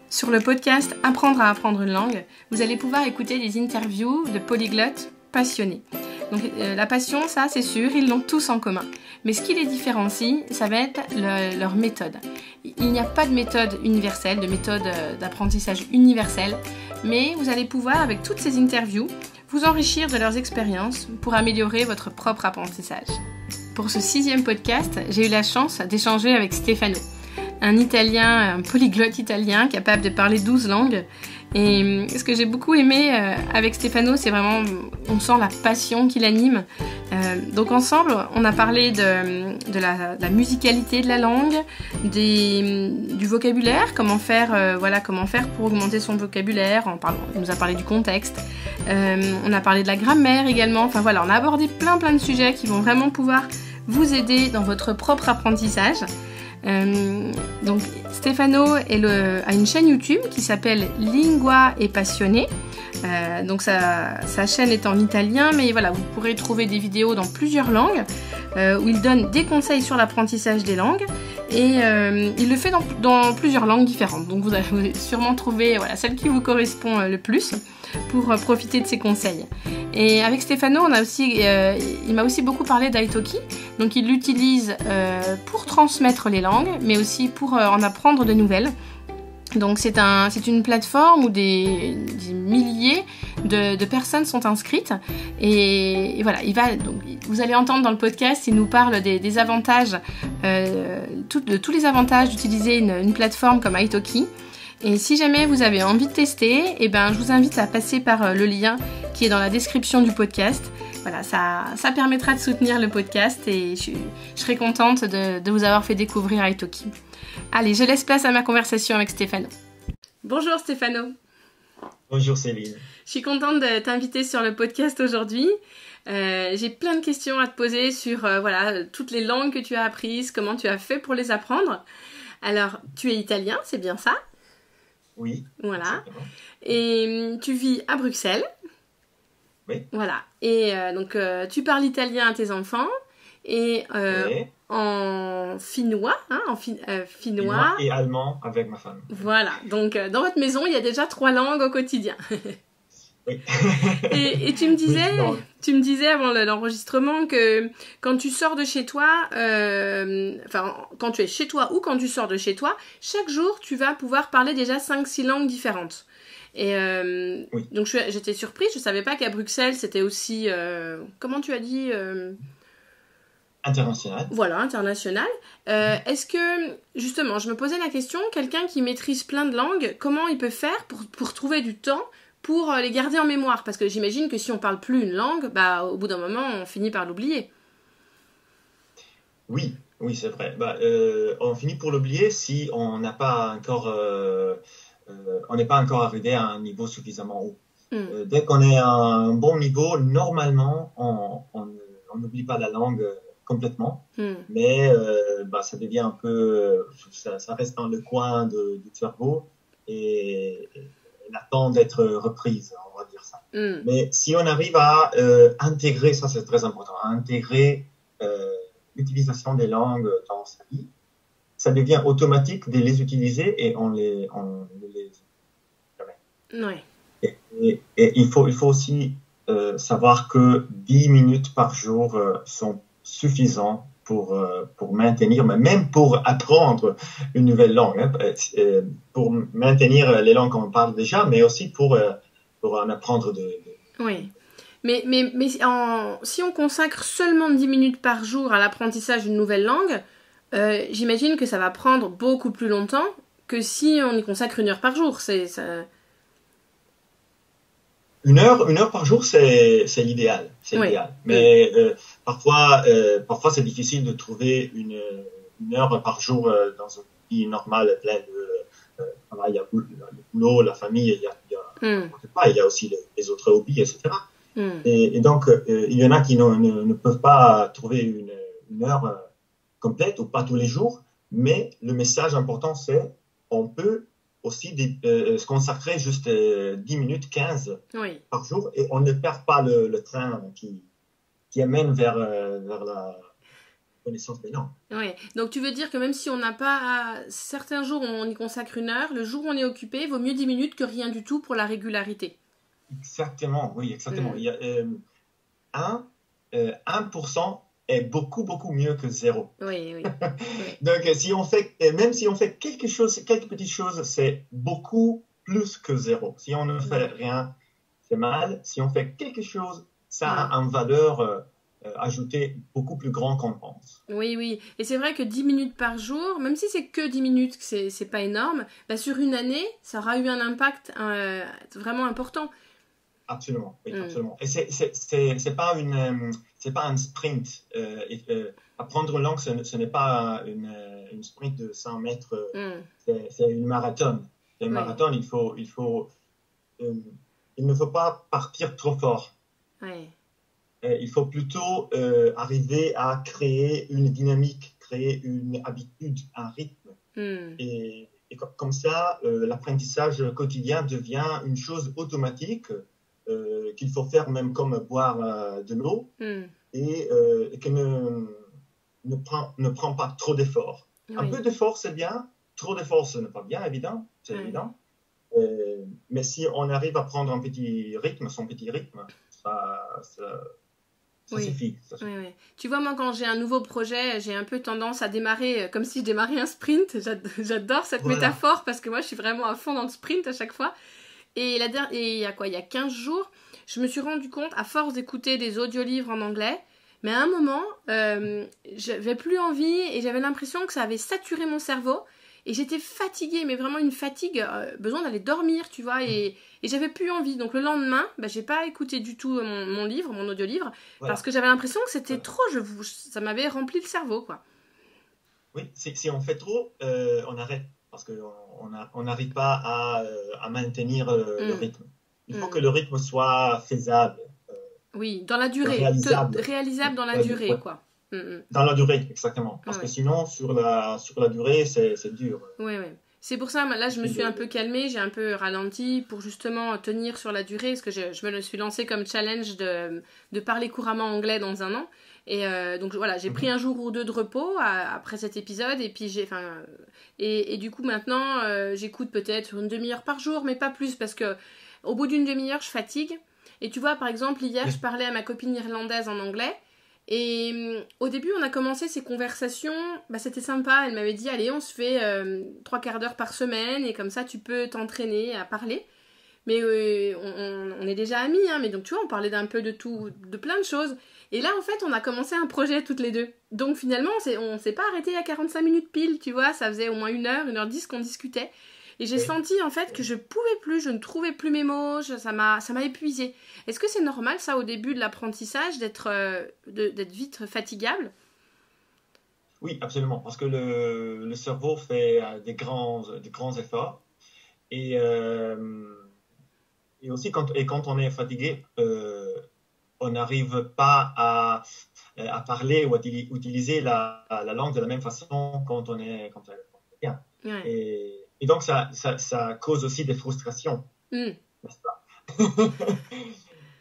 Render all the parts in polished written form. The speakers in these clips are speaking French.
Sur le podcast Apprendre à apprendre une langue, vous allez pouvoir écouter des interviews de polyglottes passionnés. Donc la passion, ça c'est sûr, ils l'ont tous en commun. Mais ce qui les différencie, ça va être leur méthode. Il n'y a pas de méthode universelle, de méthode d'apprentissage universelle, mais vous allez pouvoir, avec toutes ces interviews, vous enrichir de leurs expériences pour améliorer votre propre apprentissage. Pour ce 6e podcast, j'ai eu la chance d'échanger avec Stefano, un polyglotte italien capable de parler 12 langues. Et ce que j'ai beaucoup aimé avec Stefano, c'est vraiment, on sent la passion qui l'anime. Donc ensemble, on a parlé de la musicalité de la langue, du vocabulaire, comment faire pour augmenter son vocabulaire. Il nous a parlé du contexte. On a parlé de la grammaire également. Enfin voilà, on a abordé plein de sujets qui vont vraiment pouvoir vous aider dans votre propre apprentissage. Donc Stefano a une chaîne YouTube qui s'appelle Lingua e Passione. Donc sa chaîne est en italien, mais voilà, vous pourrez trouver des vidéos dans plusieurs langues où il donne des conseils sur l'apprentissage des langues et il le fait dans plusieurs langues différentes. Donc vous allez sûrement trouver celle qui vous correspond le plus pour profiter de ses conseils. Et avec Stefano, il m'a aussi beaucoup parlé d'italki. Donc il l'utilise pour transmettre les langues, mais aussi pour en apprendre de nouvelles. Donc c'est une plateforme où des milliers de personnes sont inscrites et voilà, vous allez entendre dans le podcast, il nous parle des avantages, de tous les avantages d'utiliser une plateforme comme italki. Et si jamais vous avez envie de tester, je vous invite à passer par le lien qui est dans la description du podcast. Voilà, ça permettra de soutenir le podcast et je serai contente de vous avoir fait découvrir italki. Allez, je laisse place à ma conversation avec Stefano. Bonjour Stefano. Bonjour Céline. Je suis contente de t'inviter sur le podcast aujourd'hui. J'ai plein de questions à te poser sur toutes les langues que tu as apprises, comment tu as fait pour les apprendre. Alors, tu es italien, c'est bien ça ? Oui. Voilà. Et tu vis à Bruxelles. Oui. Voilà. Et donc, tu parles italien à tes enfants et Oui. en finnois, Finnois et allemand avec ma femme. Voilà. Donc, dans votre maison, il y a déjà 3 langues au quotidien. Oui. et tu me disais avant l'enregistrement que quand tu sors de chez toi, quand tu es chez toi ou quand tu sors de chez toi, chaque jour, tu vas pouvoir parler déjà 5-6 langues différentes. Et oui. Donc, j'étais surprise, je ne savais pas qu'à Bruxelles, c'était aussi, comment tu as dit International. Voilà, international. Est-ce que, justement, je me posais la question, quelqu'un qui maîtrise plein de langues, comment il peut faire pour trouver du temps pour les garder en mémoire? Parce que j'imagine que si on parle plus une langue, au bout d'un moment, on finit par l'oublier. Oui, c'est vrai. On finit pour l'oublier si on n'a pas encore, on n'est pas encore arrivé à un niveau suffisamment haut. Dès qu'on est à un bon niveau, normalement, on n'oublie pas la langue complètement, mais ça devient un peu, ça reste dans le coin du cerveau et elle attend d'être reprise, on va dire ça. Mais si on arrive à intégrer, ça c'est très important, à intégrer l'utilisation des langues dans sa vie, ça devient automatique de les utiliser et on les Ouais. Et il faut aussi savoir que 10 minutes par jour sont suffisants pour maintenir, mais même pour apprendre une nouvelle langue, pour maintenir les langues qu'on parle déjà, mais aussi pour en apprendre Oui, mais si on consacre seulement 10 minutes par jour à l'apprentissage d'une nouvelle langue, j'imagine que ça va prendre beaucoup plus longtemps que si on y consacre 1 heure par jour. Une heure par jour, c'est l'idéal. C'est l'idéal. Mais parfois, c'est difficile de trouver une heure par jour dans une vie normale, pleine de travail, il y a le boulot, la famille, il y a aussi les autres hobbies, etc. Et donc, il y en a qui ne peuvent pas trouver une heure complète ou pas tous les jours, mais le message important, c'est on peut aussi se consacrer juste 10 minutes, 15 par jour, et on ne perd pas le train qui amène vers connaissance des langues. Ouais. Donc tu veux dire que même si on n'a pas... Certains jours on y consacre 1 heure, le jour où on est occupé, il vaut mieux 10 minutes que rien du tout pour la régularité. Exactement, oui, exactement. Il y a 1% est beaucoup, beaucoup mieux que 0. Oui, oui. Donc, même si on fait quelque chose, quelques petites choses, c'est beaucoup plus que 0. Si on ne fait rien, c'est mal. Si on fait quelque chose, ça a une valeur ajoutée beaucoup plus grande qu'on pense. Oui, oui. Et c'est vrai que 10 minutes par jour, même si c'est que 10 minutes, c'est pas énorme, bah sur une année, ça aura eu un impact vraiment important. Absolument, oui, absolument. Et c'est pas un sprint. Apprendre une langue, ce n'est pas une sprint de 100 mètres. C'est une marathon. Un marathon, il ne faut pas partir trop fort. Il faut plutôt arriver à créer une dynamique, créer une habitude, un rythme. Et comme ça, l'apprentissage quotidien devient une chose automatique qu'il faut faire même comme boire de l'eau et qui ne prend pas trop d'efforts. Un peu d'effort, c'est bien. Trop d'efforts, ce n'est pas bien, c'est évident. Mais si on arrive à prendre son petit rythme, ça suffit. Oui. Tu vois, moi, quand j'ai un nouveau projet, j'ai un peu tendance à démarrer comme si je démarrais un sprint. J'adore cette métaphore parce que moi, je suis vraiment à fond dans le sprint à chaque fois. Et il y a 15 jours, je me suis rendu compte, à force d'écouter des audiolivres en anglais, mais à un moment, j'avais plus envie et j'avais l'impression que ça avait saturé mon cerveau. Et j'étais fatiguée, mais vraiment une fatigue, besoin d'aller dormir, tu vois, et j'avais plus envie. Donc le lendemain, j'ai pas écouté du tout mon audiolivre, parce que j'avais l'impression que c'était trop, ça m'avait rempli le cerveau, quoi. Oui, si on fait trop, on arrête, parce qu'on n'arrive pas à maintenir le rythme. Il faut que le rythme soit faisable. Oui, dans la durée, réalisable dans la durée, quoi. Dans la durée, exactement. Parce que sinon, sur la durée, c'est dur. Oui. C'est pour ça, là, je me suis un peu calmée, j'ai un peu ralenti pour justement tenir sur la durée, parce que je me suis lancée comme challenge de parler couramment anglais dans 1 an. Et donc voilà, j'ai pris un jour ou 2 de repos après cet épisode, et puis et du coup maintenant, j'écoute peut-être une demi-heure par jour, mais pas plus, parce que au bout d'une demi-heure, je fatigue. Et tu vois, par exemple, hier, je parlais à ma copine irlandaise en anglais. Et au début, on a commencé ces conversations, c'était sympa, elle m'avait dit, allez, on se fait 3/4 d'heure par semaine, et comme ça, tu peux t'entraîner à parler. Mais on est déjà amis, hein, mais donc tu vois, on parlait d'un peu de tout, de plein de choses. Et là, en fait, on a commencé un projet toutes les deux. Donc finalement, on s'est pas arrêté à 45 minutes pile, tu vois, ça faisait au moins 1h10 qu'on discutait. Et j'ai senti en fait que je pouvais plus, je ne trouvais plus mes mots, ça m'a épuisée. Est-ce que c'est normal ça au début de l'apprentissage d'être vite fatigable? Oui, absolument, parce que le cerveau fait des grands efforts et aussi quand on est fatigué, on n'arrive pas à parler ou à utiliser la langue de la même façon quand on est bien. Et donc, ça cause aussi des frustrations, n'est-ce pas?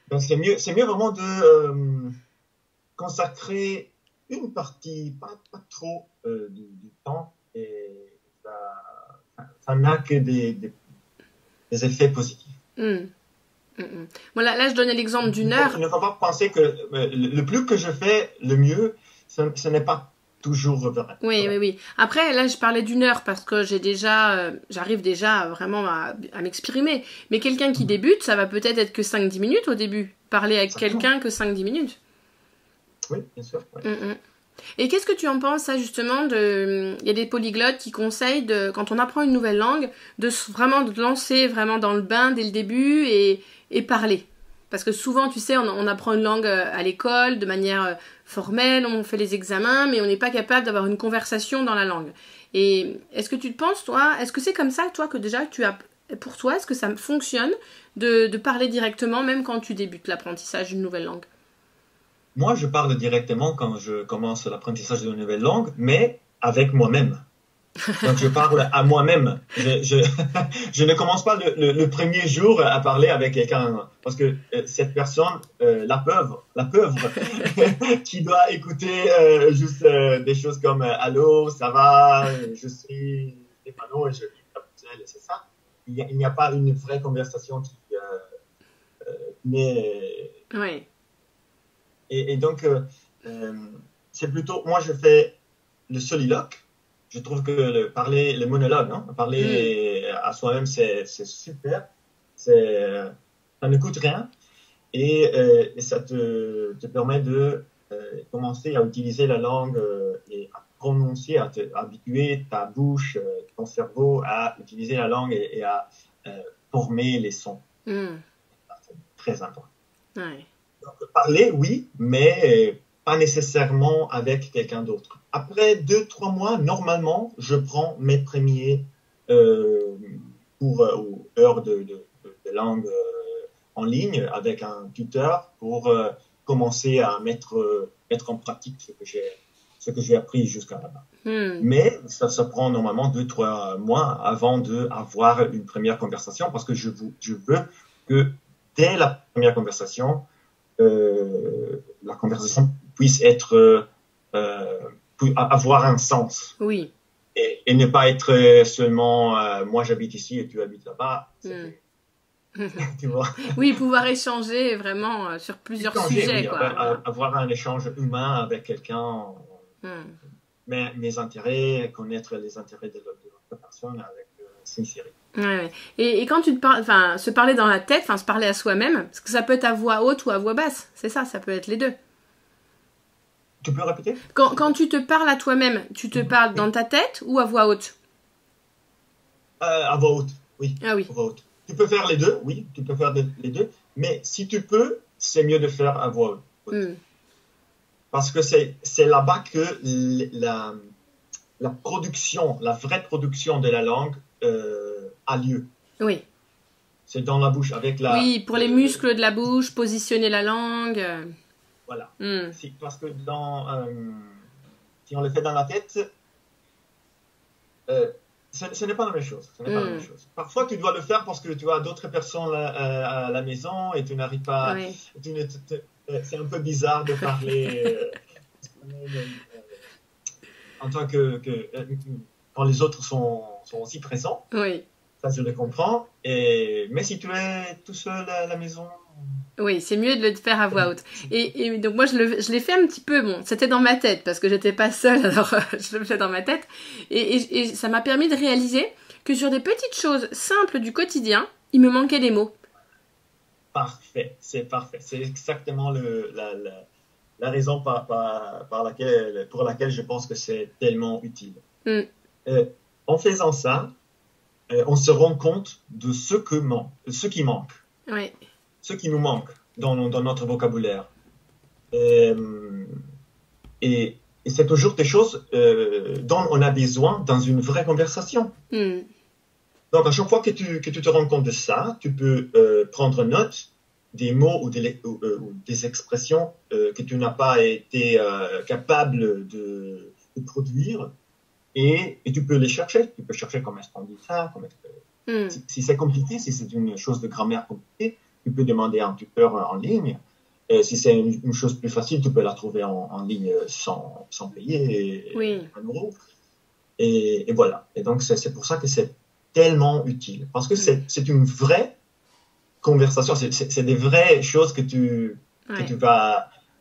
Donc, c'est mieux vraiment de consacrer une partie, pas trop du temps, et ça n'a que des effets positifs. Bon, là, je donnais l'exemple d'1 heure. Il ne faut pas penser que le plus que je fais, le mieux, ce n'est pas toujours vrai. Oui. Après, là, je parlais d'1 heure parce que j'arrive déjà vraiment à m'exprimer. Mais quelqu'un qui débute, ça va peut-être être que 5-10 minutes au début. Parler avec quelqu'un que 5-10 minutes. Oui, bien sûr. Et qu'est-ce que tu en penses, ça, justement, il y a des polyglottes qui conseillent, quand on apprend une nouvelle langue, de lancer vraiment dans le bain dès le début et parler. Parce que souvent, tu sais, on apprend une langue à l'école de manière formelle, on fait les examens, mais on n'est pas capable d'avoir une conversation dans la langue. Et est-ce que tu te penses, toi, est-ce que c'est comme ça, toi, que déjà pour toi, est-ce que ça fonctionne de parler directement, même quand tu débutes l'apprentissage d'une nouvelle langue? Moi, je parle directement quand je commence l'apprentissage d'une nouvelle langue, mais avec moi-même. Donc, je parle à moi-même. Je ne commence pas le premier jour à parler avec quelqu'un parce que cette personne, la pauvre, qui doit écouter juste des choses comme allô, ça va, je suis Stéphano et je vis à Bruxelles, c'est ça. Il n'y a pas une vraie conversation qui naît. Oui. Et donc, c'est plutôt, moi je fais le soliloque. Je trouve que le monologue, hein, parler à soi-même, c'est super. Ça ne coûte rien et ça te permet de commencer à utiliser la langue et à prononcer, à habituer ta bouche, ton cerveau à utiliser la langue et à former les sons. C'est très important. Ouais. Donc, parler, oui, mais pas nécessairement avec quelqu'un d'autre. Après 2-3 mois, normalement, je prends mes premiers heures de langue en ligne avec un tuteur pour commencer à mettre en pratique ce que j'ai appris jusqu'à là-bas. Mais ça prend normalement 2-3 mois avant d'avoir une première conversation parce que je veux que dès la première conversation, la conversation puisse être avoir un sens. Oui. Et ne pas être seulement moi j'habite ici et tu habites là-bas. Tu vois? Oui, pouvoir échanger vraiment sur plusieurs sujets. Oui, quoi. Avoir un échange humain avec quelqu'un, mes intérêts, connaître les intérêts de l'autre personne avec sincérité. Ouais. Et quand tu te parles, enfin, se parler dans la tête, enfin, se parler à soi-même, parce que ça peut être à voix haute ou à voix basse, c'est ça peut être les deux. Tu peux répéter? Quand tu te parles à toi-même, tu te parles dans ta tête ou à voix haute? À voix haute, oui. Ah oui. À voix haute. Tu peux faire les deux, oui, tu peux faire les deux, mais si tu peux, c'est mieux de faire à voix haute. Parce que c'est là-bas que la production, la vraie production de la langue a lieu. Oui. C'est dans la bouche, avec la... Oui, pour les muscles de la bouche, positionner la langue. Voilà. Parce que si on le fait dans la tête, ce n'est pas la même chose. Parfois, tu dois le faire parce que tu as d'autres personnes à la maison et tu n'arrives pas... Oui. C'est un peu bizarre de parler en tant que quand les autres sont aussi présents. Oui. Ça, je le comprends. Mais si tu es tout seul à la maison... Oui, c'est mieux de le faire à voix haute. Et donc moi, je l'ai fait un petit peu. Bon, c'était dans ma tête parce que j'étais pas seule, alors je le fais dans ma tête. Et ça m'a permis de réaliser que sur des petites choses simples du quotidien, il me manquait des mots. Parfait, c'est parfait. C'est exactement la raison pour laquelle je pense que c'est tellement utile. En faisant ça, on se rend compte de ce qui manque. Oui. Ce qui nous manque dans notre vocabulaire. Et c'est toujours des choses dont on a besoin dans une vraie conversation. Donc, à chaque fois que tu te rends compte de ça, tu peux prendre note des mots ou des expressions que tu n'as pas été capable de produire et tu peux les chercher. Tu peux chercher comment est-ce qu'on dit ça. Si c'est compliqué, si c'est une chose de grammaire compliquée, tu peux demander à un tuteur en ligne. Si c'est une chose plus facile, tu peux la trouver en ligne sans payer un euro. Et voilà. Et donc, c'est pour ça que c'est tellement utile. Parce que c'est une vraie conversation. C'est des vraies choses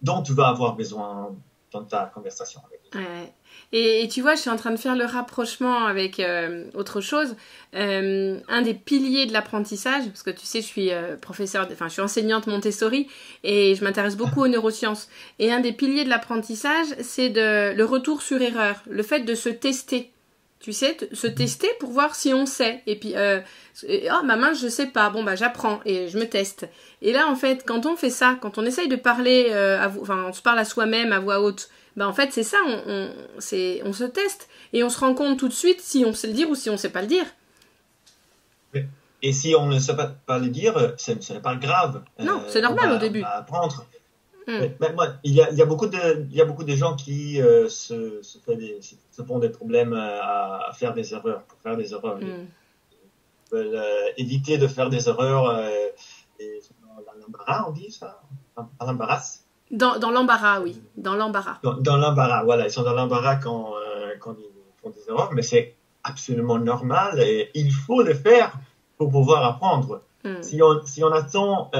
dont tu vas avoir besoin dans ta conversation avec les gens. Ouais. Et tu vois, je suis en train de faire le rapprochement avec autre chose. Un des piliers de l'apprentissage, parce que tu sais, je suis je suis enseignante Montessori et je m'intéresse beaucoup aux neurosciences. Et un des piliers de l'apprentissage, c'est le retour sur erreur, le fait de se tester. Tu sais, se tester pour voir si on sait. Et puis, mince, je sais pas. Bon, j'apprends et je me teste. Et là, en fait, quand on fait ça, quand on essaye de parler, on se parle à soi-même à voix haute, en fait, c'est ça, on se teste et on se rend compte tout de suite si on sait le dire ou si on sait pas le dire. Et si on ne sait pas le dire, ce n'est pas grave. Non, c'est normal au début. On va apprendre. Il y a beaucoup de gens qui se font des problèmes à faire des erreurs, pour faire des erreurs. Ils veulent éviter de faire des erreurs et dans l'embarras, on dit ça, dans l'embarras. Dans l'embarras, oui, dans l'embarras. Dans l'embarras, voilà, ils sont dans l'embarras quand ils font des erreurs, mais c'est absolument normal et il faut le faire pour pouvoir apprendre. Si on attend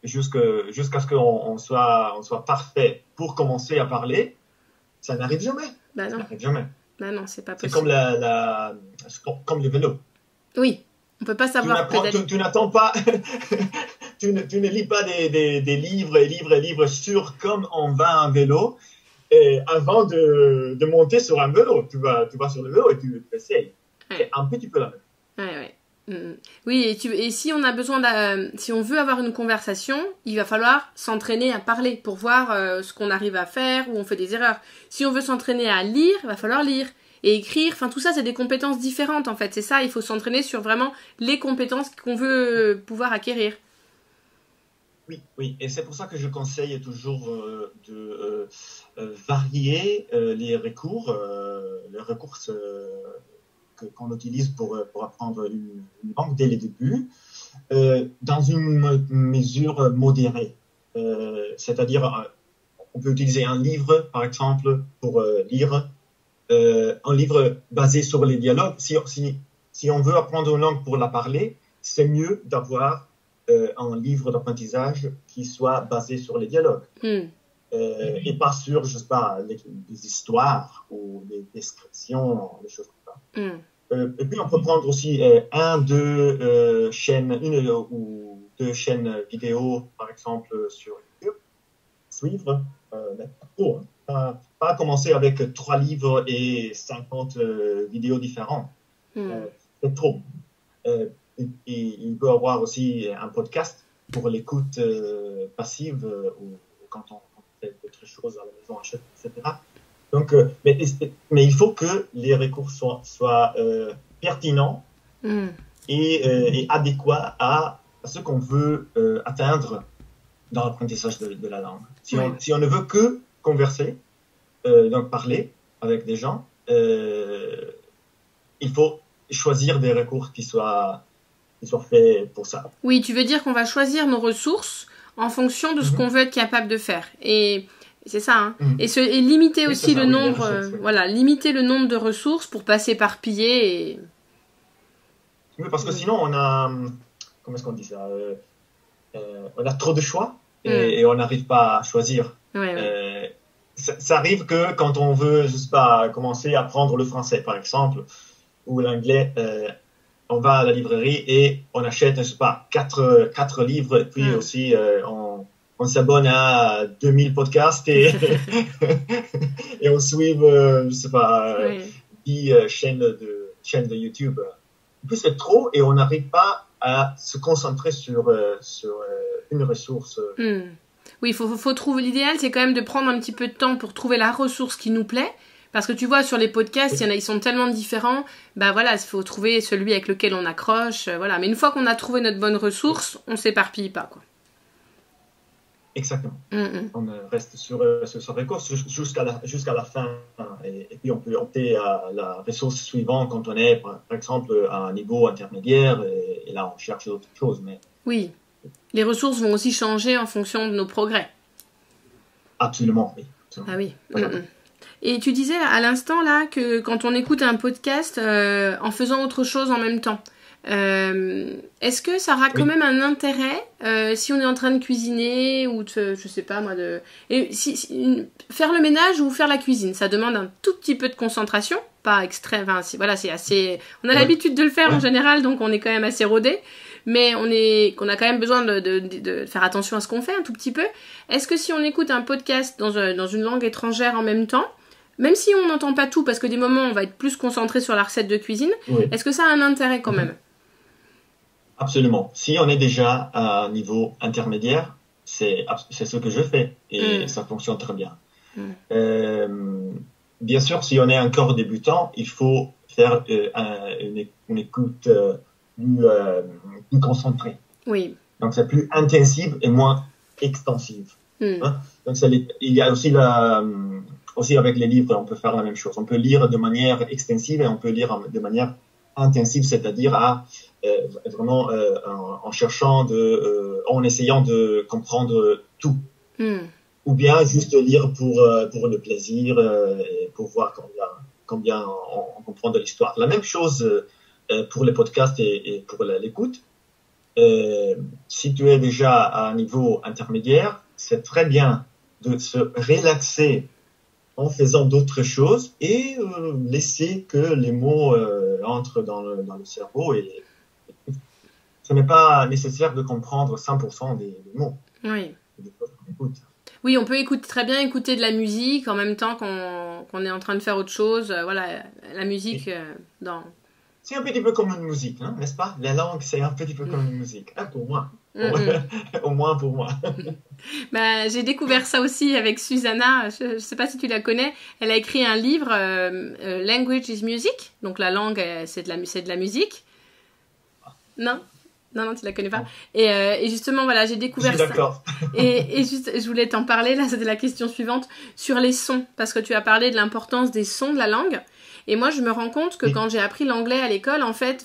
jusqu'à ce qu'on soit parfait pour commencer à parler, ça n'arrive jamais. Bah non. Ça n'arrive jamais. Bah non, c'est pas possible. C'est comme le vélo. Oui, on peut pas savoir pédaler. Tu n'attends pas, tu ne lis pas des livres et livres sur comment on va en vélo et avant de monter sur un vélo. Tu vas sur le vélo et tu essayes. C'est un petit peu la même. Ouais. Oui, et si on a besoin si on veut avoir une conversation, il va falloir s'entraîner à parler pour voir ce qu'on arrive à faire, où on fait des erreurs. Si on veut s'entraîner à lire, il va falloir lire. Et écrire, enfin tout ça, c'est des compétences différentes en fait. C'est ça, il faut s'entraîner sur vraiment les compétences qu'on veut pouvoir acquérir. Oui, et c'est pour ça que je conseille toujours de varier les recours qu'on utilise pour apprendre une langue dès le début, dans une mesure modérée. C'est-à-dire, on peut utiliser un livre, par exemple, pour lire, un livre basé sur les dialogues. Si on veut apprendre une langue pour la parler, c'est mieux d'avoir un livre d'apprentissage qui soit basé sur les dialogues. Et pas sur, je sais pas, des histoires ou des descriptions, des choses comme ça. Et puis, on peut prendre aussi une ou deux chaînes vidéo, par exemple, sur YouTube. Suivre, mais pas trop. Pas commencer avec 3 livres et 50 vidéos différentes. C'est trop. Et il peut y avoir aussi un podcast pour l'écoute passive ou quand on fait d'autres choses à la maison, etc. Donc, mais il faut que les recours soient pertinents et adéquats à ce qu'on veut atteindre dans l'apprentissage de la langue. Si on ne veut que converser, donc parler avec des gens, il faut choisir des recours qui soient faits pour ça. Oui, tu veux dire qu'on va choisir nos ressources en fonction de ce qu'on veut être capable de faire. Et c'est ça, hein. Et limiter aussi le nombre, limiter le nombre de ressources pour pas s'éparpiller. Oui, parce que sinon on a, comment est-ce qu'on dit ça, on a trop de choix et on n'arrive pas à choisir. Ça arrive que quand on veut, je sais pas, commencer à apprendre le français, par exemple, ou l'anglais, on va à la librairie et on achète, je sais pas, 4 livres, et puis aussi on s'abonne à 2000 podcasts et on suit, je sais pas, 10 chaînes de YouTube. En plus, c'est trop et on n'arrive pas à se concentrer sur une ressource. Oui, il faut trouver, l'idéal, c'est quand même de prendre un petit peu de temps pour trouver la ressource qui nous plaît. Parce que tu vois, sur les podcasts, ils sont tellement différents. Bah voilà, il faut trouver celui avec lequel on accroche. Voilà. Mais une fois qu'on a trouvé notre bonne ressource, on s'éparpille pas, quoi. Exactement. On reste sur ce recours jusqu'à la fin. Et puis, on peut opter à la ressource suivante quand on est, par exemple, à un niveau intermédiaire. Et là, on cherche d'autres choses. Mais... Oui. Les ressources vont aussi changer en fonction de nos progrès. Absolument, oui. Ah oui. Et tu disais à l'instant là que quand on écoute un podcast en faisant autre chose en même temps, est-ce que ça aura quand même un intérêt si on est en train de cuisiner ou je sais pas moi faire le ménage ou faire la cuisine, ça demande un tout petit peu de concentration, pas extrême. Enfin, c'est assez. On a l'habitude de le faire en général, donc on est quand même assez rodé. Mais qu'on a quand même besoin de faire attention à ce qu'on fait un tout petit peu. Est-ce que si on écoute un podcast dans une langue étrangère en même temps, même si on n'entend pas tout, parce que des moments on va être plus concentré sur la recette de cuisine, est-ce que ça a un intérêt quand même ? Absolument. Si on est déjà à un niveau intermédiaire, c'est ce que je fais et ça fonctionne très bien. Bien sûr, si on est encore débutant, il faut faire une écoute plus concentrée. Oui. Donc c'est plus intensive et moins extensive. Hein? Donc, il y a aussi aussi avec les livres, on peut faire la même chose. On peut lire de manière extensive et on peut lire de manière intensive, c'est-à-dire vraiment en cherchant en essayant de comprendre tout. Ou bien juste lire pour le plaisir et pour voir combien on comprend de l'histoire. La même chose pour les podcasts et pour l'écoute. Si tu es déjà à un niveau intermédiaire, c'est très bien de se relaxer en faisant d'autres choses et laisser que les mots entrent dans le cerveau. Et ce n'est pas nécessaire de comprendre 100% des mots. Oui. Oui, on peut très bien écouter de la musique en même temps qu'on est en train de faire autre chose. Voilà, la musique dans... C'est un petit peu comme une musique, hein, n'est-ce pas? La langue, c'est un petit peu comme une musique, hein, pour moi. Au moins pour moi. J'ai découvert ça aussi avec Susanna. Je ne sais pas si tu la connais. Elle a écrit un livre, Language is Music. Donc la langue, c'est de la musique. Non, tu la connais pas. Et justement, voilà, j'ai découvert ça. D'accord. Et juste, je voulais t'en parler, là, c'était la question suivante, sur les sons. Parce que tu as parlé de l'importance des sons de la langue. Et moi, je me rends compte que quand j'ai appris l'anglais à l'école, en fait,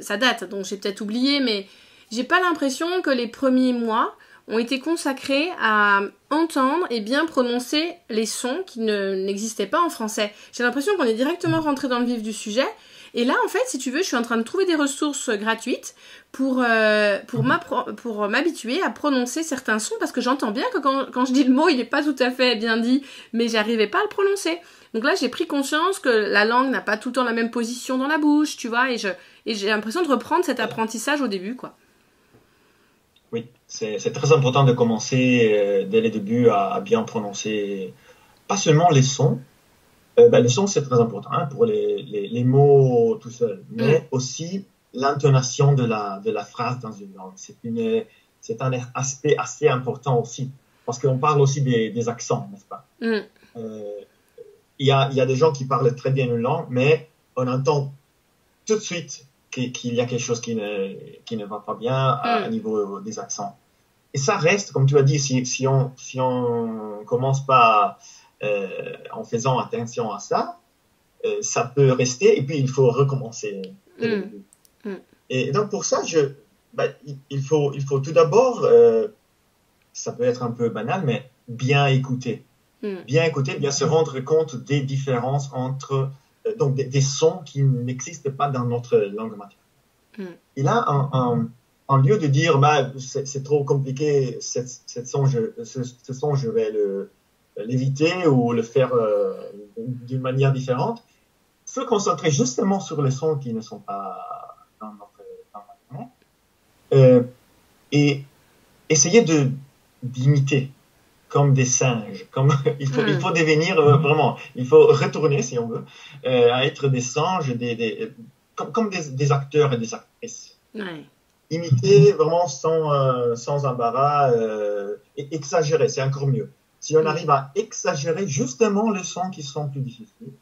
ça date, donc j'ai peut-être oublié, mais j'ai pas l'impression que les premiers mois ont été consacrés à entendre et bien prononcer les sons qui n'existaient pas en français. J'ai l'impression qu'on est directement rentré dans le vif du sujet. Et là, en fait, si tu veux, je suis en train de trouver des ressources gratuites pour m'habituer à prononcer certains sons, parce que j'entends bien que quand je dis le mot, il n'est pas tout à fait bien dit, mais j'arrivais pas à le prononcer. Donc là, j'ai pris conscience que la langue n'a pas tout le temps la même position dans la bouche, tu vois, et j'ai l'impression de reprendre cet apprentissage au début, quoi. Oui, c'est très important de commencer dès le début à bien prononcer, pas seulement les sons. Les sons, c'est très important pour les mots tout seuls, mais aussi l'intonation de la phrase dans une langue. C'est un aspect assez important aussi, parce qu'on parle aussi des accents, n'est-ce pas? Il y a des gens qui parlent très bien une langue, mais on entend tout de suite qu'il y a quelque chose qui ne va pas bien au niveau des accents. Et ça reste, comme tu as dit, si on commence pas en faisant attention à ça, ça peut rester et puis il faut recommencer. Et donc pour ça, il faut tout d'abord, ça peut être un peu banal, mais bien écouter. Bien écouter, bien se rendre compte des différences entre donc des sons qui n'existent pas dans notre langue maternelle. Et là, en lieu de dire c'est trop compliqué, ce son je vais l'éviter ou le faire d'une manière différente, se concentrer justement sur les sons qui ne sont pas dans notre langue maternelle et essayer d'imiter comme des singes, il faut devenir vraiment, il faut retourner si on veut à être des singes, comme des acteurs et des actrices. Imiter vraiment sans embarras et exagérer, c'est encore mieux. Si on arrive à exagérer justement les sons qui sont plus difficiles,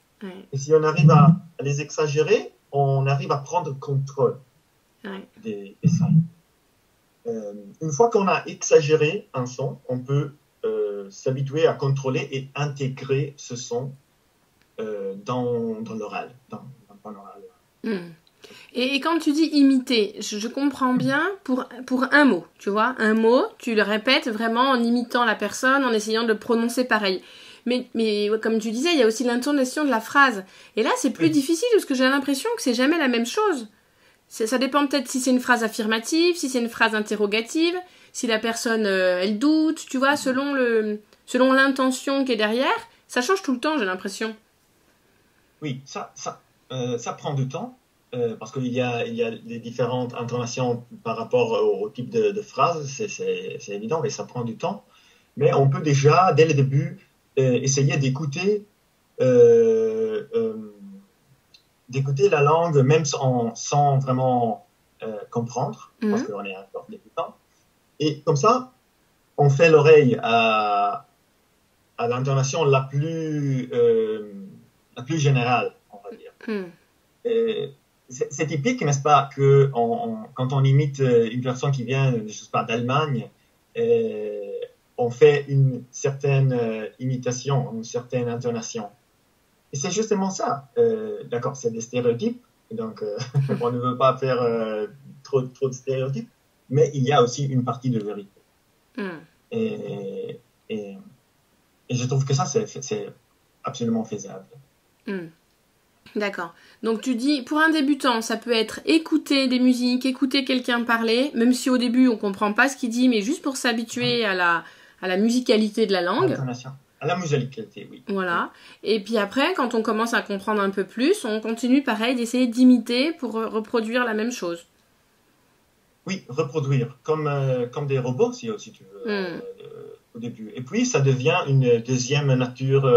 et si on arrive à les exagérer, on arrive à prendre contrôle des sons. Une fois qu'on a exagéré un son, on peut s'habituer à contrôler et intégrer ce son dans l'oral. Et quand tu dis imiter, je comprends bien pour un mot, tu vois. Un mot, tu le répètes vraiment en imitant la personne, en essayant de le prononcer pareil. Mais comme tu disais, il y a aussi l'intonation de la phrase. Et là, c'est plus difficile parce que j'ai l'impression que c'est jamais la même chose. Ça dépend peut-être si c'est une phrase affirmative, si c'est une phrase interrogative, si la personne, elle doute, tu vois, selon l'intention qui est derrière, ça change tout le temps, j'ai l'impression. Oui, ça prend du temps, parce qu'il y a les différentes intonations par rapport au type de phrase, c'est évident, mais ça prend du temps. Mais on peut déjà, dès le début, essayer d'écouter la langue, même sans vraiment comprendre, parce qu'on est encore débutant. Et comme ça, on fait l'oreille à l'intonation la plus générale, on va dire. C'est typique, n'est-ce pas, quand on imite une personne qui vient, je sais pas, d'Allemagne, on fait une certaine imitation, une certaine intonation. Et c'est justement ça. D'accord, c'est des stéréotypes, donc on ne veut pas faire trop de stéréotypes, mais il y a aussi une partie de vérité. Et je trouve que ça, c'est absolument faisable. D'accord. Donc tu dis, pour un débutant, ça peut être écouter des musiques, écouter quelqu'un parler, même si au début on comprend pas ce qu'il dit, mais juste pour s'habituer à la musicalité de la langue. À la musicalité, oui. Voilà. Et puis après, quand on commence à comprendre un peu plus, on continue pareil d'essayer d'imiter pour reproduire la même chose. Oui, reproduire, comme des robots, si tu veux, au début. Et puis, ça devient une deuxième nature.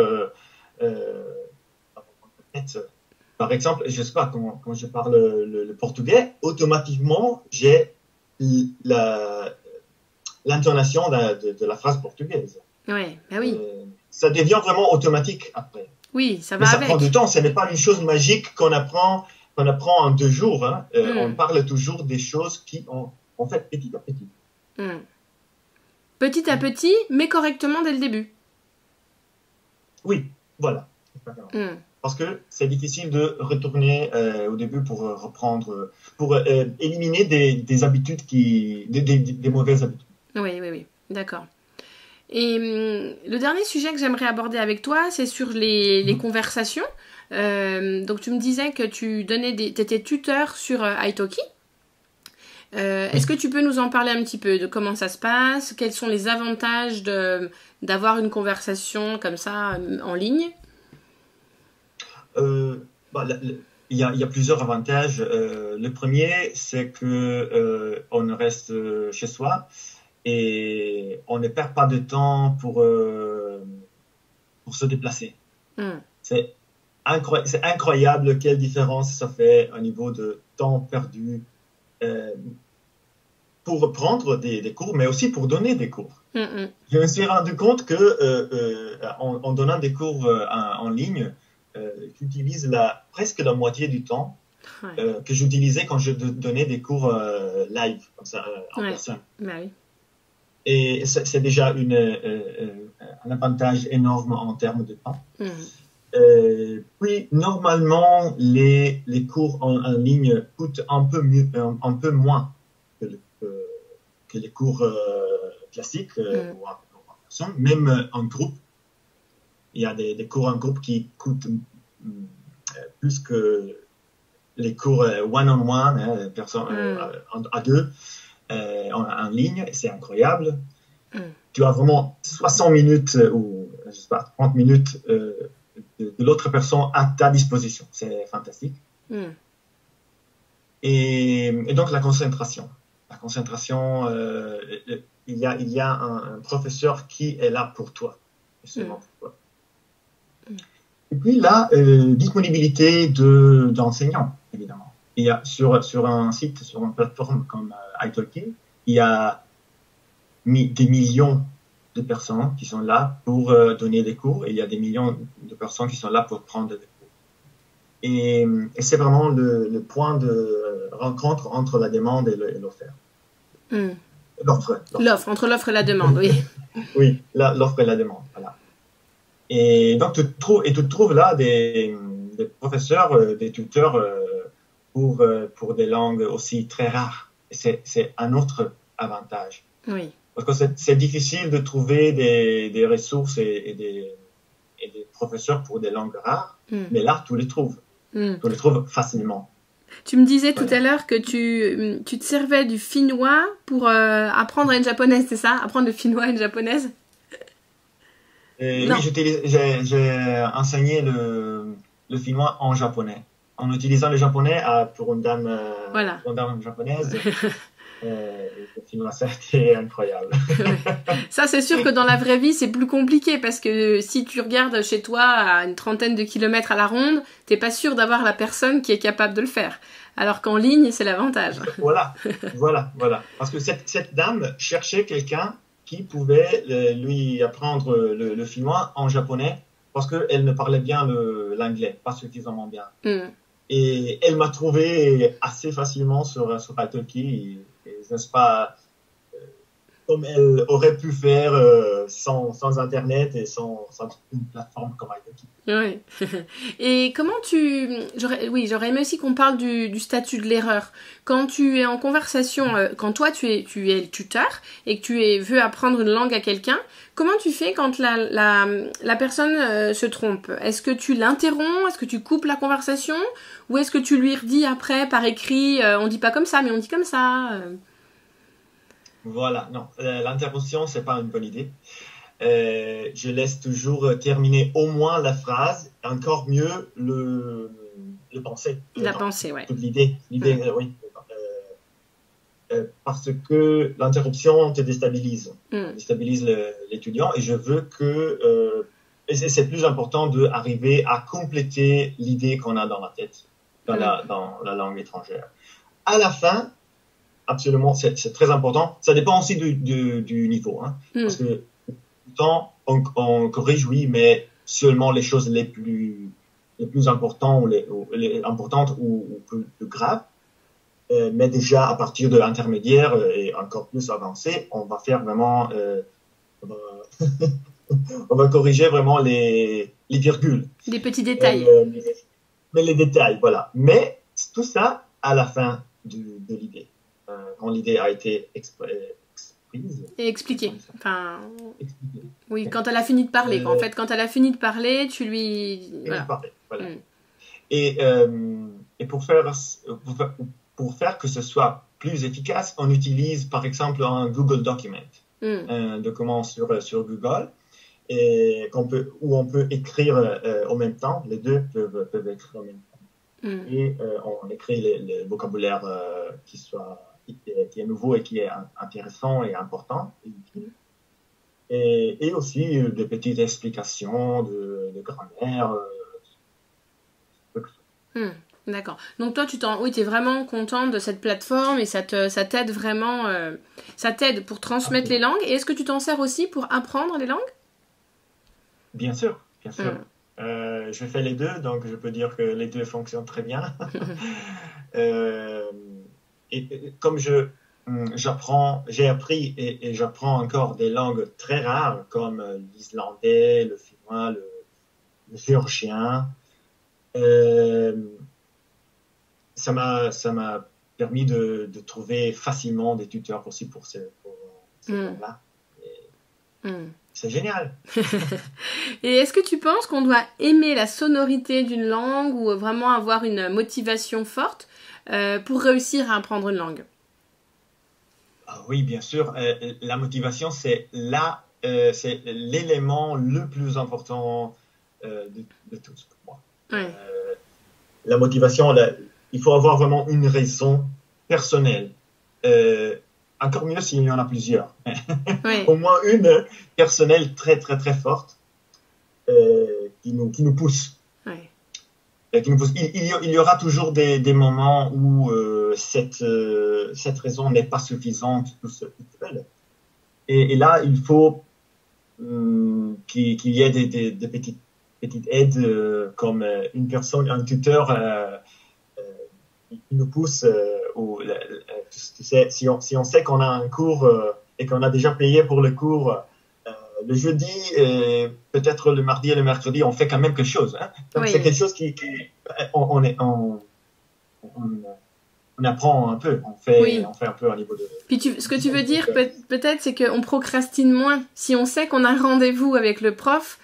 Par exemple, je ne sais pas, quand je parle le portugais, automatiquement, j'ai l'intonation de la phrase portugaise. Ouais, bah oui. Ça devient vraiment automatique après. Oui, ça va Mais ça avec. prend du temps, ce n'est pas une chose magique qu'on apprend en 2 jours. Hein. On parle toujours des choses qui ont fait petit à petit. Petit à petit, mais correctement dès le début. Oui, voilà. Parce que c'est difficile de retourner au début pour reprendre, pour éliminer des habitudes des mauvaises habitudes. Oui, d'accord. Et le dernier sujet que j'aimerais aborder avec toi, c'est sur les conversations. Donc tu me disais que tu étais tuteur sur italki. Est-ce que tu peux nous en parler un petit peu de comment ça se passe? Quels sont les avantages d'avoir une conversation comme ça en ligne? Il y a plusieurs avantages. Le premier, c'est que on reste chez soi et on ne perd pas de temps pour se déplacer. C'est incroyable quelle différence ça fait au niveau de temps perdu pour prendre des cours, mais aussi pour donner des cours. Je me suis rendu compte que en donnant des cours en ligne, j'utilise presque la moitié du temps que j'utilisais quand je donnais des cours live, comme ça, en personne. Bah oui. Et c'est déjà un avantage énorme en termes de temps. Puis, normalement, les cours en ligne coûtent un peu moins que les cours classiques ou en personne, même en groupe. Il y a des cours en groupe qui coûtent plus que les cours one-on-one, à deux, en ligne. C'est incroyable. Tu as vraiment 60 minutes ou je sais pas, 30 minutes de l'autre personne à ta disposition. C'est fantastique. Et donc la concentration. La concentration, il y a un professeur qui est là pour toi. Seulement pour toi. Et puis la disponibilité d'enseignants, évidemment. Il y a sur un site, sur une plateforme comme italki, il y a des millions de personnes qui sont là pour donner des cours et il y a des millions de personnes qui sont là pour prendre des cours. Et c'est vraiment le point de rencontre entre la demande et l'offre. L'offre. Entre l'offre et la demande, oui. Oui, l'offre et la demande, voilà. Et donc, tu trouves là des professeurs, des tuteurs pour des langues aussi très rares. C'est un autre avantage. Oui. Parce que c'est difficile de trouver des ressources et des professeurs pour des langues rares, mais là, tu les trouves. Tu les trouves facilement. Tu me disais tout à l'heure que tu te servais du finnois pour apprendre une japonaise, c'est ça? Apprendre le finnois à une japonaise? Oui, j'ai enseigné le finnois en japonais. En utilisant le japonais pour une dame japonaise. Le finnois, ça a été incroyable. Ça, c'est sûr que dans la vraie vie, c'est plus compliqué parce que si tu regardes chez toi à une trentaine de kilomètres à la ronde, t'es pas sûr d'avoir la personne qui est capable de le faire. Alors qu'en ligne, c'est l'avantage. Voilà. Parce que cette dame cherchait quelqu'un qui pouvait lui apprendre le finnois en japonais parce qu'elle ne parlait bien l'anglais, pas suffisamment bien. Et elle m'a trouvé assez facilement sur italki. Et n'est-ce pas comme elle aurait pu faire sans Internet et sans une plateforme comme iTalki. Oui. Et comment j'aurais aimé aussi qu'on parle du statut de l'erreur. Quand tu es en conversation, quand toi tu es le tuteur et que veux apprendre une langue à quelqu'un, comment tu fais quand la personne se trompe? Est-ce que tu l'interromps? Est-ce que tu coupes la conversation? Ou est-ce que tu lui redis après par écrit, on dit pas comme ça, mais on dit comme ça? Voilà, non, l'interruption, c'est pas une bonne idée. Je laisse toujours terminer au moins la phrase, encore mieux le pensée. La pensée, ouais. L'idée, oui. Parce que l'interruption te déstabilise, déstabilise l'étudiant, et je veux que et c'est plus important d'arriver à compléter l'idée qu'on a dans la tête, dans la langue étrangère. À la fin, absolument, c'est très important. Ça dépend aussi du niveau, hein, parce que temps on corrige, oui, mais seulement les choses les plus importantes ou les importantes ou plus graves. Mais déjà à partir de l'intermédiaire et encore plus avancé, on va faire vraiment, on va corriger vraiment les virgules. Les petits détails. Mais les détails, voilà. Mais tout ça à la fin de l'idée, quand l'idée a été prise. Et expliquer. Enfin, oui, quand elle a fini de parler. En fait, quand elle a fini de parler, tu lui. Voilà. Et pour faire que ce soit plus efficace, on utilise par exemple un Google Document, un document sur Google, et où on peut écrire en même temps. Les deux peuvent écrire en même temps. Et on écrit le vocabulaire qui est nouveau et qui est intéressant et important et utile. Et aussi des petites explications de grammaire. D'accord. Donc toi, tu es vraiment content de cette plateforme et ça t'aide vraiment, ça t'aide pour transmettre les langues. Et est-ce que tu t'en sers aussi pour apprendre les langues? Bien sûr, bien sûr. Je fais les deux, donc je peux dire que les deux fonctionnent très bien. Et comme j'ai appris et j'apprends encore des langues très rares comme l'islandais, le finnois, le géorgien. Ça m'a permis de trouver facilement des tuteurs aussi pour ces langues-là. C'est génial. Et est-ce que tu penses qu'on doit aimer la sonorité d'une langue ou vraiment avoir une motivation forte pour réussir à apprendre une langue? Oui, bien sûr. La motivation, c'est l'élément le plus important de tous pour moi. Ouais. La motivation, il faut avoir vraiment une raison personnelle. Encore mieux s'il y en a plusieurs. Oui. Au moins une personnelle très, très, très forte qui nous pousse. Oui. Qui nous pousse. Il y aura toujours des moments où cette raison n'est pas suffisante toute seule. Et là, il faut qu'il y ait des petites aides comme une personne, un tuteur qui nous pousse. Tu sais, si on sait qu'on a un cours et qu'on a déjà payé pour le cours le jeudi, peut-être le mardi et le mercredi, on fait quand même quelque chose. Hein. Donc oui. C'est quelque chose on apprend un peu, on fait un peu au niveau de... Puis ce que tu veux dire peut-être, c'est qu'on procrastine moins. Si on sait qu'on a un rendez-vous avec le prof,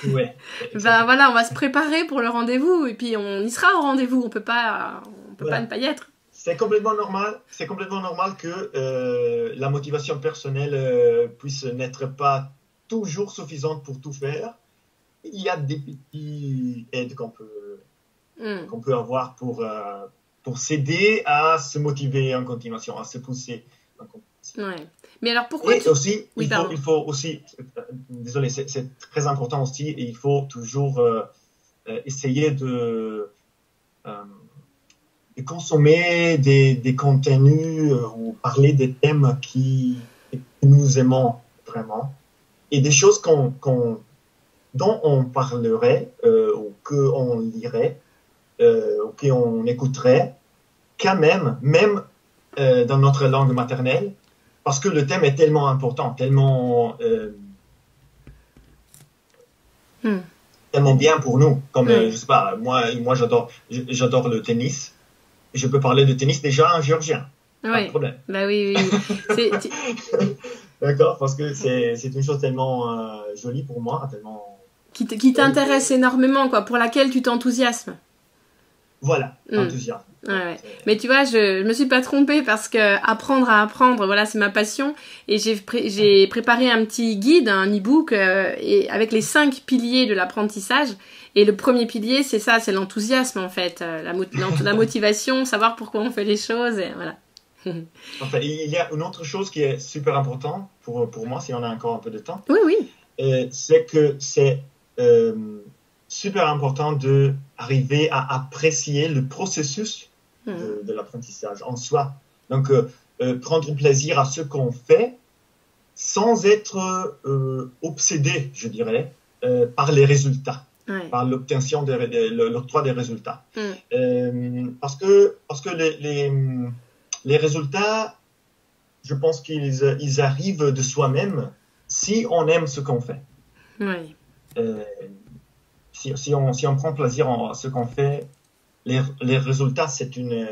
ouais, ben voilà, on va se préparer pour le rendez-vous et puis on y sera au rendez-vous. On peut pas ne pas y être. C'est complètement normal. C'est complètement normal que la motivation personnelle puisse n'être pas toujours suffisante pour tout faire. Il y a des petites aides qu'on peut avoir pour s'aider à se motiver en continuation, à se pousser en continuation. Ouais. Mais alors pourquoi aussi, il faut aussi, désolé, c'est très important aussi, et il faut toujours essayer de consommer des contenus ou parler des thèmes que nous aimons vraiment et des choses dont on parlerait ou qu'on lirait ou qu'on écouterait quand même dans notre langue maternelle, parce que le thème est tellement important, tellement tellement bien pour nous. Comme je sais pas, moi j'adore le tennis. Je peux parler de tennis déjà en géorgien. Pas de problème. Bah oui. D'accord, parce que c'est une chose tellement jolie pour moi, tellement qui t'intéresse énormément, quoi, pour laquelle tu t'enthousiasmes. Voilà, enthousiasme. Ouais. Mais tu vois, je me suis pas trompée parce que apprendre à apprendre, voilà, c'est ma passion. Et j'ai préparé un petit guide, un e-book, et avec les 5 piliers de l'apprentissage. Et le premier pilier, c'est ça, c'est l'enthousiasme en fait, la motivation, savoir pourquoi on fait les choses, et voilà. Enfin, il y a une autre chose qui est super importante pour moi, si on a encore un peu de temps. Oui. C'est que c'est super important d'arriver à apprécier le processus de l'apprentissage en soi. Donc, prendre plaisir à ce qu'on fait sans être obsédé, je dirais, par les résultats, par l'obtention l'octroi des résultats. Parce que les résultats, je pense qu'ils arrivent de soi-même si on aime ce qu'on fait. Oui. Si on prend plaisir en ce qu'on fait, les résultats, c'est une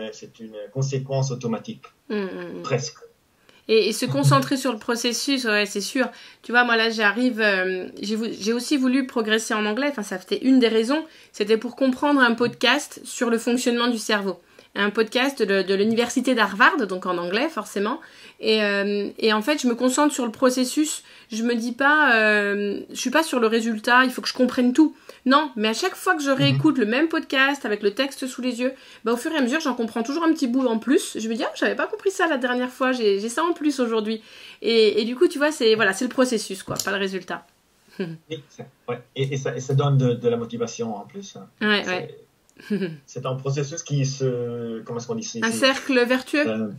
conséquence automatique, presque. Et se concentrer sur le processus, ouais, c'est sûr. Tu vois, moi là, j'ai aussi voulu progresser en anglais. Enfin, ça c'était une des raisons. C'était pour comprendre un podcast sur le fonctionnement du cerveau. Un podcast de l'université d'Harvard, donc en anglais forcément. Et en fait, je me concentre sur le processus. Je me dis pas, je suis pas sur le résultat. Il faut que je comprenne tout. Non, mais à chaque fois que je réécoute le même podcast avec le texte sous les yeux, bah au fur et à mesure, j'en comprends toujours un petit bout en plus. Je me dis, j'avais pas compris ça la dernière fois. J'ai ça en plus aujourd'hui. Et du coup, tu vois, c'est le processus, quoi, pas le résultat. Et ça donne de la motivation en plus. Ouais. C'est un processus comment est-ce qu'on dit? Un cercle vertueux.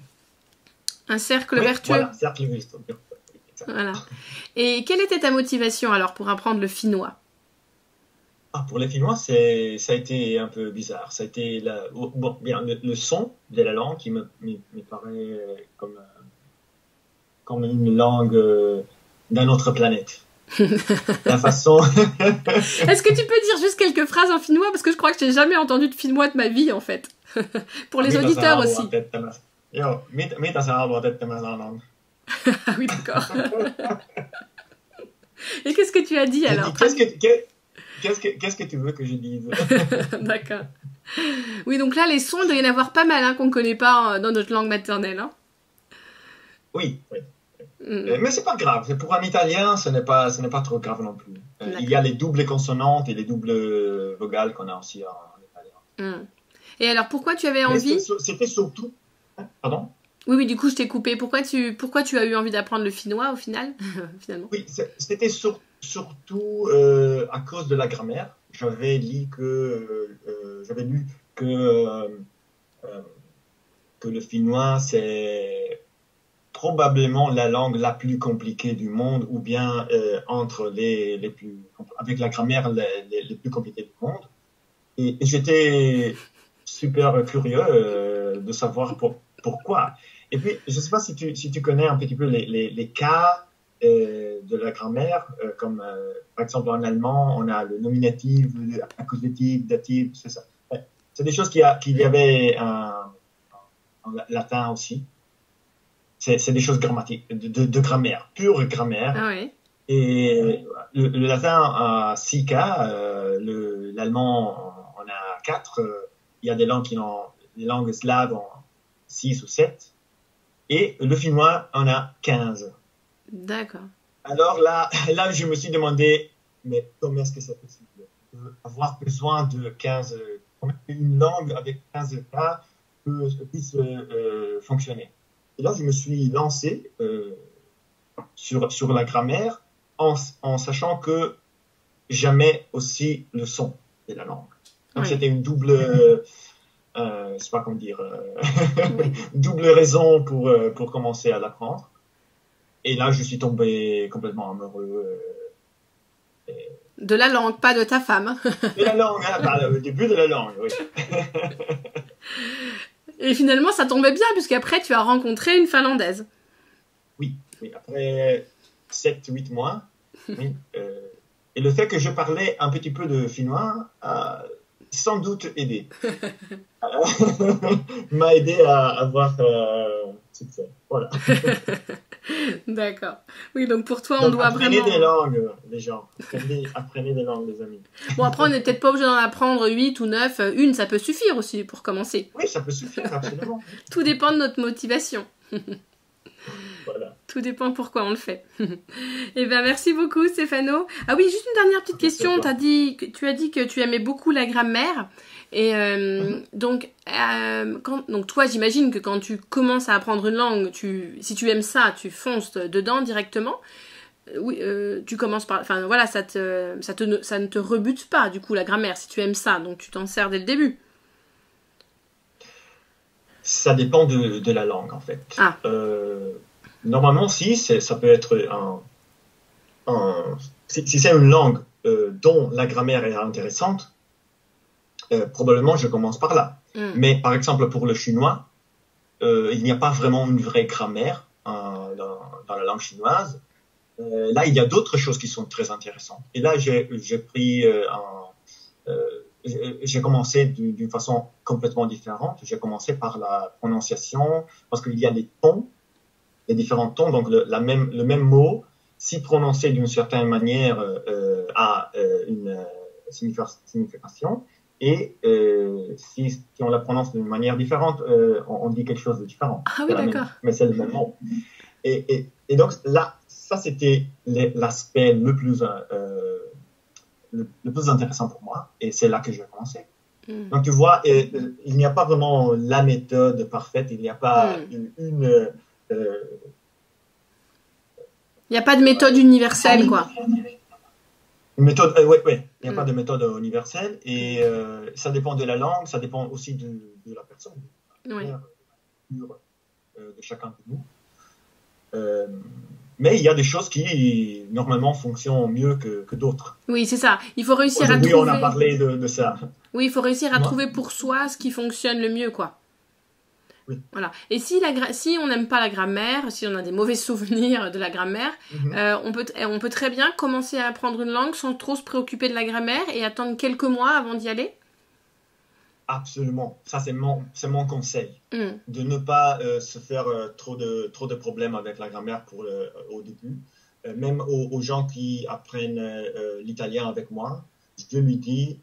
Un cercle vertueux. Voilà, cercle vertueux. Voilà. Et quelle était ta motivation alors pour apprendre le finnois? Pour les Finnois, ça a été un peu bizarre. Ça a été le son de la langue qui me paraît comme une langue d'une autre planète. La façon. Est-ce que tu peux dire juste quelques phrases en finnois? Parce que je crois que je n'ai jamais entendu de finnois de ma vie, en fait. Pour les auditeurs aussi. Ah oui, d'accord. Et qu'est-ce que tu as dit alors? Qu'est-ce que tu veux que je dise? D'accord. Oui, donc là, les sons, il doit y en avoir pas mal qu'on ne connaît pas dans notre langue maternelle. Hein. Oui. Mais c'est pas grave. Pour un Italien, ce n'est pas trop grave non plus. Il y a les doubles consonantes et les doubles vocales qu'on a aussi en italien. Et alors, pourquoi tu avais envie? C'était surtout... Pardon? Oui, du coup, je t'ai coupé. Pourquoi tu as eu envie d'apprendre le finnois au final? Finalement. Oui, c'était surtout à cause de la grammaire. J'avais lu que le finnois, c'est probablement la langue la plus compliquée du monde, ou bien entre avec la grammaire les plus compliquées du monde. Et j'étais super curieux de savoir pourquoi. Et puis, je ne sais pas si tu connais un petit peu les cas de la grammaire, comme par exemple en allemand, on a le nominatif, l'accusatif, datif, c'est ça. C'est des choses qu'il y avait en latin aussi. C'est des choses grammatiques, de grammaire, pure grammaire. Ah oui. Et le latin a 6 cas, l'allemand on a 4. Il y a des langues les langues slaves ont 6 ou 7. Et le finnois en a 15. D'accord. Alors là, je me suis demandé, mais comment est-ce que c'est possible avoir besoin de 15... Comment une langue avec 15 cas puisse fonctionner. Et là, je me suis lancé sur la grammaire en sachant que jamais aussi le son de la langue. Donc, c'était une double... je sais pas comment dire, double raison pour commencer à l'apprendre. Et là, je suis tombé complètement amoureux. De la langue, pas de ta femme. De la langue, le début de la langue, oui. Et finalement, ça tombait bien, puisqu'après, tu as rencontré une Finlandaise. Oui, oui, après 7-8 mois. Oui, et le fait que je parlais un petit peu de finnois a sans doute aidé. M'a aidé à avoir succès. Voilà. D'accord. Oui, donc pour toi, on Donc doit apprenez vraiment... des langues, les gens. Apprenez des langues, les amis. Bon, après, on n'est peut-être pas obligé d'en apprendre 8 ou 9. Une, ça peut suffire aussi pour commencer. Oui, ça peut suffire, absolument. Tout dépend de notre motivation. Voilà. Tout dépend pourquoi on le fait. Eh bien, merci beaucoup, Stéphano. Ah oui, juste une dernière petite question. Tu as dit que tu aimais beaucoup la grammaire. Et donc toi, j'imagine que quand tu commences à apprendre une langue, si tu aimes ça, tu fonces dedans directement. Oui, tu commences par... Enfin, voilà, ça ne te rebute pas, du coup, la grammaire, si tu aimes ça. Donc, tu t'en sers dès le début. Ça dépend de la langue, en fait. Ah. Normalement, si, ça peut être si c'est une langue dont la grammaire est intéressante, probablement je commence par là. Mais par exemple, pour le chinois, il n'y a pas vraiment une vraie grammaire dans la langue chinoise. Là, il y a d'autres choses qui sont très intéressantes. Et là, j'ai commencé d'une façon complètement différente. J'ai commencé par la prononciation, parce qu'il y a des tons, les différents tons. Donc, le même mot, si prononcé d'une certaine manière, a une signification. Et si on la prononce d'une manière différente, on dit quelque chose de différent. Ah oui, d'accord. Mais c'est le même mot. Et donc, là, ça, c'était l'aspect le plus intéressant pour moi. Et c'est là que j'ai commencé. Donc, tu vois, il n'y a pas vraiment la méthode parfaite. Il n'y a pas il n'y a pas de méthode universelle, quoi. Une méthode, oui. Il n'y a pas de méthode universelle. Et ça dépend de la langue, ça dépend aussi de la personne, de chacun de nous. Mais il y a des choses qui, normalement, fonctionnent mieux que d'autres. Oui, c'est ça. Il faut réussir à trouver... Oui, on a parlé de ça. Oui, il faut réussir à trouver pour soi ce qui fonctionne le mieux, quoi. Oui. Voilà. Et si on n'aime pas la grammaire, si on a des mauvais souvenirs de la grammaire, on peut très bien commencer à apprendre une langue sans trop se préoccuper de la grammaire et attendre quelques mois avant d'y aller. Absolument. Ça, c'est mon conseil. De ne pas se faire trop de problèmes avec la grammaire au début. Même aux gens qui apprennent l'italien avec moi, je lui dis,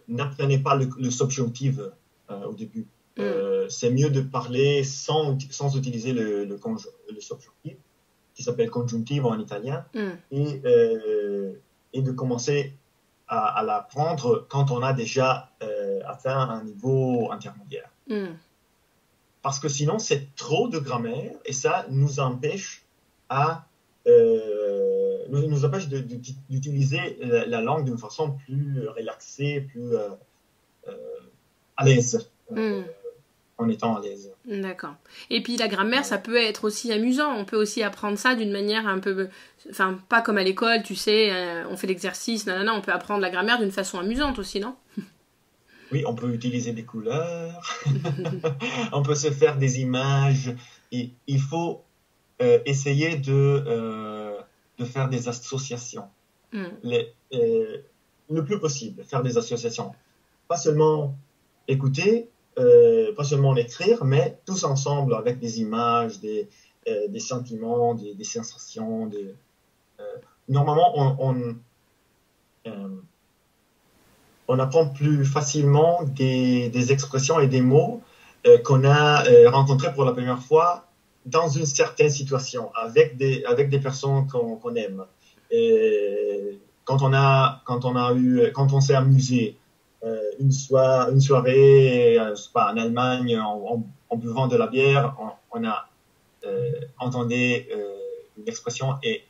n'apprenez pas le subjonctif au début. C'est mieux de parler sans utiliser le subjonctif, qui s'appelle congiuntivo en italien, et de commencer à l'apprendre quand on a déjà atteint un niveau intermédiaire. Parce que sinon, c'est trop de grammaire et ça nous empêche d'utiliser la langue d'une façon plus relaxée, plus à l'aise. En étant à l'aise. D'accord. Et puis la grammaire, ça peut être aussi amusant. On peut aussi apprendre ça d'une manière un peu... Enfin, pas comme à l'école, tu sais, on fait l'exercice, on peut apprendre la grammaire d'une façon amusante aussi, non? Oui, on peut utiliser des couleurs, on peut se faire des images. Et il faut essayer de faire des associations. Le plus possible, faire des associations. Pas seulement écouter, pas seulement écrire, mais tous ensemble avec des images, des sentiments, des sensations. Normalement, on apprend plus facilement des expressions et des mots qu'on a rencontrés pour la première fois dans une certaine situation, avec des personnes qu'on aime. Et quand on s'est amusé, une soirée, en Allemagne, en buvant de la bière, on a entendu une expression et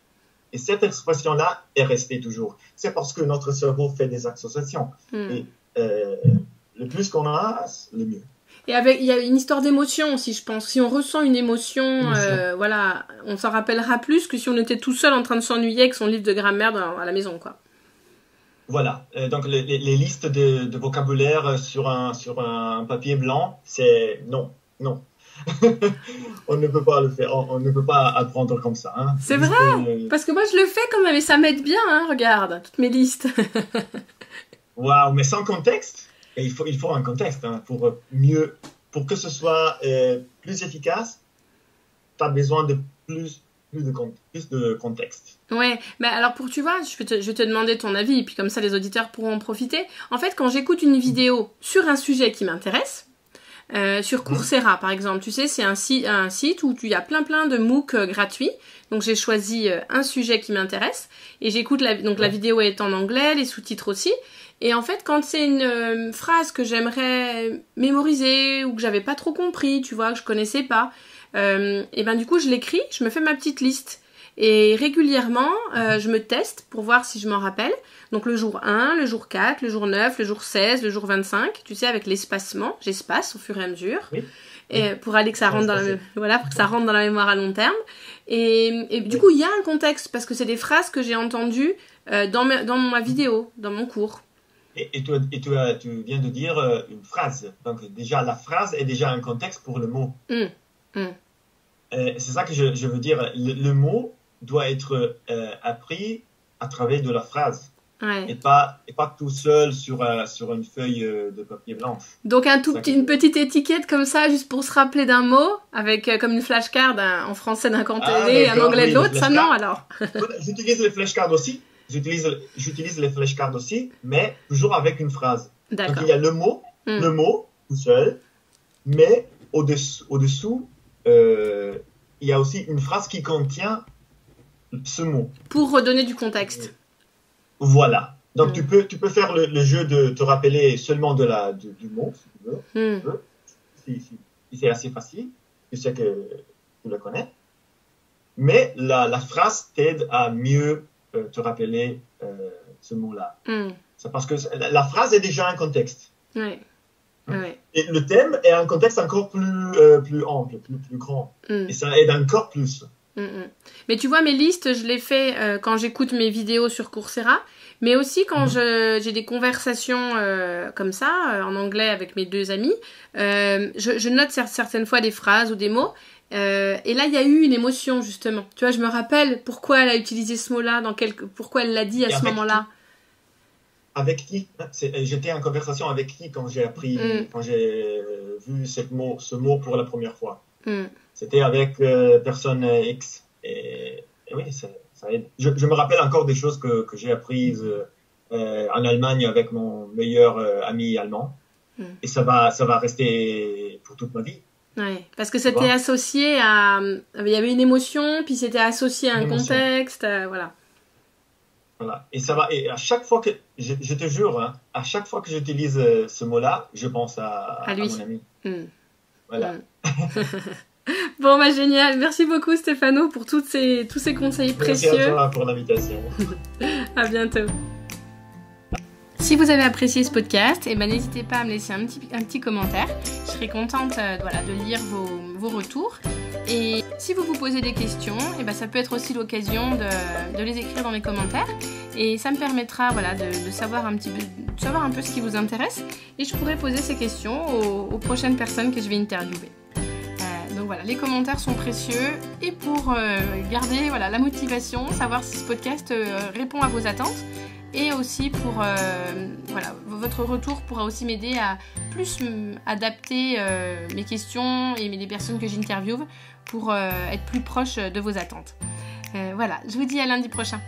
cette expression-là est restée toujours. C'est parce que notre cerveau fait des associations. Et le plus qu'on a, le mieux. Et il y a une histoire d'émotion aussi, je pense. Si on ressent une émotion, voilà, on s'en rappellera plus que si on était tout seul en train de s'ennuyer avec son livre de grammaire à la maison, quoi. Voilà, donc les listes de vocabulaire sur un papier blanc, c'est non. Non. On ne peut pas le faire, on ne peut pas apprendre comme ça. Hein. C'est vrai, parce que moi je le fais quand même et ça m'aide bien, hein, regarde, toutes mes listes. Waouh, mais sans contexte, et il faut un contexte hein, pour que ce soit plus efficace, tu as besoin de plus de contexte. Ouais, mais alors tu vois, je vais te demander ton avis, et puis comme ça les auditeurs pourront en profiter. En fait, quand j'écoute une vidéo sur un sujet qui m'intéresse, sur Coursera par exemple, tu sais, c'est un site où il y a plein de MOOC gratuits. Donc j'ai choisi un sujet qui m'intéresse et j'écoute la vidéo est en anglais, les sous-titres aussi. Et en fait, quand c'est une phrase que j'aimerais mémoriser ou que j'avais pas trop compris, tu vois, que je connaissais pas, et ben du coup je l'écris, je me fais ma petite liste. Et régulièrement, je me teste pour voir si je m'en rappelle. Donc le jour 1, le jour 4, le jour 9, le jour 16, le jour 25, tu sais, avec l'espacement, j'espace au fur et à mesure. Oui. Et pour aller que ça rentre pour que ça rentre dans la mémoire à long terme. Et du coup, il y a un contexte parce que c'est des phrases que j'ai entendues dans ma vidéo, dans mon cours. Et tu viens de dire une phrase. Donc déjà, la phrase est déjà un contexte pour le mot. C'est ça que je veux dire. Le mot doit être appris à travers de la phrase. Ouais. Et pas tout seul sur une feuille de papier blanche. Donc une petite étiquette comme ça, juste pour se rappeler d'un mot, avec comme une flashcard en français d'un côté, en anglais de l'autre, ça non alors. J'utilise les flashcards aussi. J'utilise les flashcards aussi, mais toujours avec une phrase. D'accord. Donc il y a le mot tout seul, mais au-dessous, il y a aussi une phrase qui contient ce mot. Pour redonner du contexte. Voilà. Donc tu peux faire le jeu de te rappeler seulement du mot, si tu veux. Si c'est assez facile, tu sais que tu le connais. Mais la phrase t'aide à mieux te rappeler ce mot-là. C'est parce que la phrase est déjà un contexte. Ouais. Ouais. Et le thème est un contexte encore plus ample, plus grand. Et ça aide encore plus. Mais tu vois, mes listes, je les fais quand j'écoute mes vidéos sur Coursera, mais aussi quand j'ai des conversations comme ça, en anglais avec mes deux amis. Je note certaines fois des phrases ou des mots. Et là, il y a eu une émotion, justement. Tu vois, je me rappelle pourquoi elle a utilisé ce mot-là, pourquoi elle l'a dit à ce moment-là. Avec qui? J'étais en conversation avec qui quand j'ai appris, quand j'ai vu ce mot pour la première fois? C'était avec personne X. Et oui, ça aide. Je me rappelle encore des choses que j'ai apprises en Allemagne avec mon meilleur ami allemand. Et ça va rester pour toute ma vie. Ouais, parce que c'était associé à... Il y avait une émotion, puis c'était associé à un contexte, voilà. Voilà. Et ça va. Et à chaque fois que... Je te jure, hein, à chaque fois que j'utilise ce mot-là, je pense à mon ami. Voilà. Bon, bah génial. Merci beaucoup Stéphano pour tous ces conseils précieux. Merci à toi pour l'invitation. À bientôt. Si vous avez apprécié ce podcast, n'hésitez pas à me laisser un petit commentaire. Je serai contente de lire vos retours. Et si vous posez des questions, ça peut être aussi l'occasion de les écrire dans les commentaires. Et ça me permettra de savoir un peu ce qui vous intéresse. Et je pourrai poser ces questions aux prochaines personnes que je vais interviewer. Donc voilà, les commentaires sont précieux. Et pour garder la motivation, savoir si ce podcast répond à vos attentes. Et aussi votre retour pourra aussi m'aider à plus adapter mes questions et les personnes que j'interviewe pour être plus proche de vos attentes. Voilà, je vous dis à lundi prochain.